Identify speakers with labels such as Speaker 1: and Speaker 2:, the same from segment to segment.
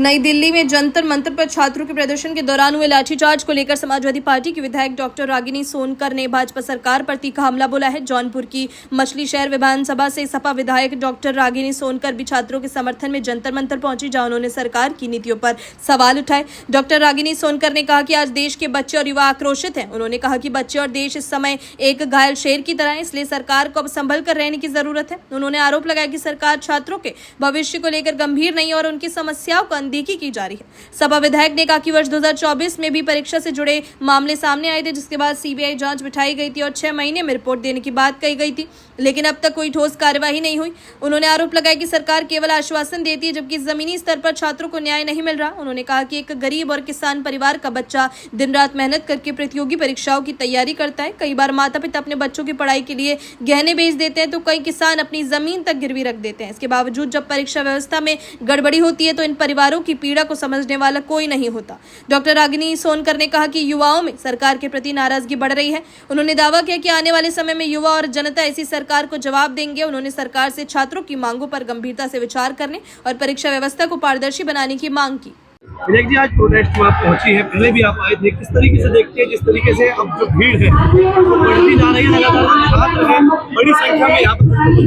Speaker 1: नई दिल्ली में जंतर मंतर पर छात्रों के प्रदर्शन के दौरान हुए लाठीचार्ज को लेकर समाजवादी पार्टी की विधायक डॉक्टर रागिनी सोनकर ने भाजपा सरकार पर तीखा हमला बोला है। जौनपुर की मछली शहर विधानसभा से सपा विधायक डॉक्टर रागिनी सोनकर भी छात्रों के समर्थन में जंतर मंतर पहुंची, जहां उन्होंने सरकार की नीतियों पर सवाल उठाए। डॉक्टर रागिनी सोनकर ने कहा कि आज देश के बच्चे और युवा आक्रोशित हैं। उन्होंने कहा कि बच्चे और देश इस समय एक घायल शेर की तरह है, इसलिए सरकार को अब संभल कर रहने की जरूरत है। उन्होंने आरोप लगाया कि सरकार छात्रों के भविष्य को लेकर गंभीर नहीं और उनकी समस्याओं को अनदेखी की जा रही है। सपा विधायक ने कहा कि वर्ष 2024 में भी परीक्षा से जुड़े मामले सामने आए थे, जिसके बाद सीबीआई जांच बिठाई गई थी और 6 महीने में रिपोर्ट देने की बात कही गई थी, लेकिन अब तक कोई ठोस कार्यवाही नहीं हुई। उन्होंने आरोप लगाया कि सरकार केवल आश्वासन देती है, जबकि जमीनी स्तर पर छात्रों को न्याय नहीं मिल रहा। उन्होंने कहा कि एक गरीब और किसान परिवार का बच्चा दिन रात मेहनत करके प्रतियोगी परीक्षाओं की तैयारी करता है। कई बार माता पिता अपने बच्चों की पढ़ाई के लिए गहने बेच देते हैं, तो कई किसान अपनी जमीन तक गिरवी रख देते हैं। इसके बावजूद जब परीक्षा व्यवस्था में गड़बड़ी होती है तो इन परिवारों की पीड़ा को समझने वाला कोई नहीं होता। डॉक्टर रागिनी सोनकर ने कहा कि युवाओं में सरकार के प्रति नाराजगी बढ़ रही है। उन्होंने दावा किया कि आने वाले समय में युवा और जनता ऐसी सरकार को जवाब देंगे। उन्होंने सरकार से छात्रों की मांगों पर गंभीरता से विचार करने और परीक्षा व्यवस्था को पारदर्शी बनाने की मांग की।
Speaker 2: विनायक जी, आज प्रोटेस्ट में आप पहुंची है, पहले भी आप आए थे, किस तरीके से देखते हैं जिस तरीके से अब जो भीड़ है वो बढ़ती जा रही है, लगातार छात्र हैं बड़ी संख्या में यहाँ पर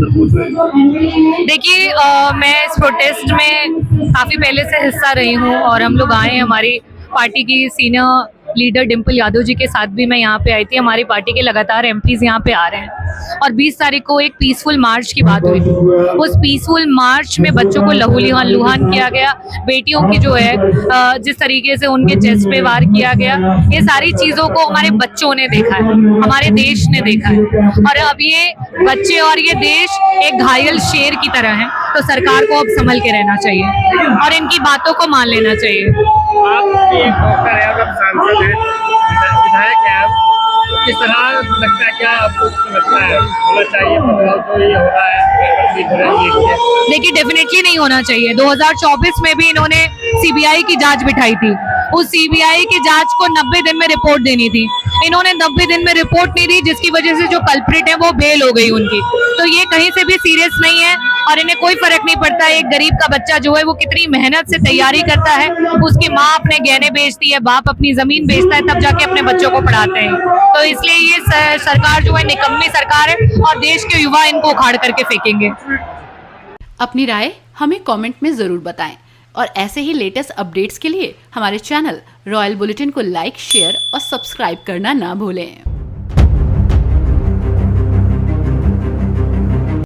Speaker 2: पहुंच रहे हैं।
Speaker 3: देखिए, मैं इस प्रोटेस्ट में काफ़ी पहले से हिस्सा रही हूँ और हम लोग आए हैं, हमारी पार्टी की सीनियर लीडर डिम्पल यादव जी के साथ भी मैं यहाँ पे आई थी। हमारी पार्टी के लगातार एमपीज यहाँ पे आ रहे हैं और 20 तारीख को एक पीसफुल मार्च की बात हुई थी। उस पीसफुल मार्च में बच्चों को लहूलुहान किया गया, बेटियों की जो है जिस तरीके से उनके चेस्ट पे वार किया गया, ये सारी चीज़ों को हमारे बच्चों ने देखा है, हमारे देश ने देखा है। और अब ये बच्चे और ये देश एक घायल शेर की तरह है, तो सरकार को अब संभल के रहना चाहिए और इनकी बातों को मान लेना चाहिए।
Speaker 2: आप भी एक डॉक्टर है और आप सांसद हैं, विधायक हैं, आप किस तरह लगता है, क्या आपको लगता है होना चाहिए बदलाव जो ये हो रहा है?
Speaker 3: देखिए, डेफिनेटली नहीं होना चाहिए। 2024 में भी इन्होंने सीबीआई की जांच बिठाई थी। उस सीबीआई की जांच को 90 दिन में रिपोर्ट देनी थी। इन्होंने 90 दिन में रिपोर्ट नहीं दी, जिसकी वजह से जो कल्प्रिट है वो बेल हो गई उनकी। तो ये कहीं से भी सीरियस नहीं है और इन्हें कोई फर्क नहीं पड़ता है एक गरीब का बच्चा जो है वो कितनी मेहनत से तैयारी करता है। उसकी माँ अपने गहने बेचती है, बाप अपनी जमीन बेचता है, तब जाके अपने बच्चों को पढ़ाते हैं। तो इसलिए ये सरकार जो है निकम्मी सरकार है और देश के युवा इनको उखाड़ करके फेंकेंगे।
Speaker 4: अपनी राय हमें कमेंट में जरूर बताएं और ऐसे ही लेटेस्ट अपडेट्स के लिए हमारे चैनल रॉयल बुलेटिन को लाइक, शेयर और सब्सक्राइब करना ना भूलें।